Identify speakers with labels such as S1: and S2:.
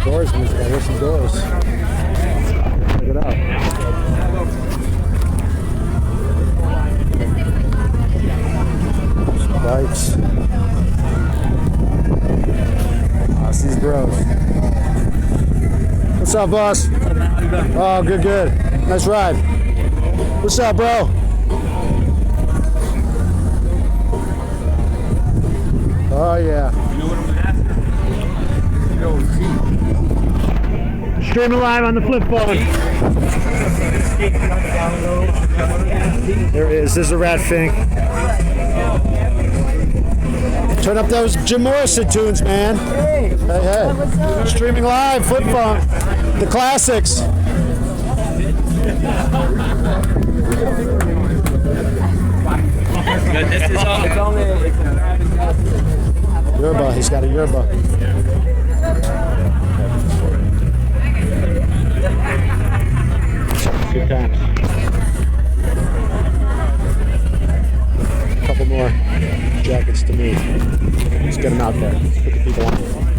S1: Doors music. I hear some doors. Check it out. Some bikes. That's these bros. What's up, boss? Oh, good, good. Nice ride. What's up, bro? Oh, yeah.
S2: You know what I'm after?
S1: Streaming live on the flip phone. There it is. There's a rat fink. Turn up those Jim Morrison tunes, man. Hey, hey. Streaming live, flip phone. The classics.
S2: This is all. It's only.
S1: Yerba. He's got a yerba. Good times. A couple more jackets to move. Let's get them out there. Put the people on.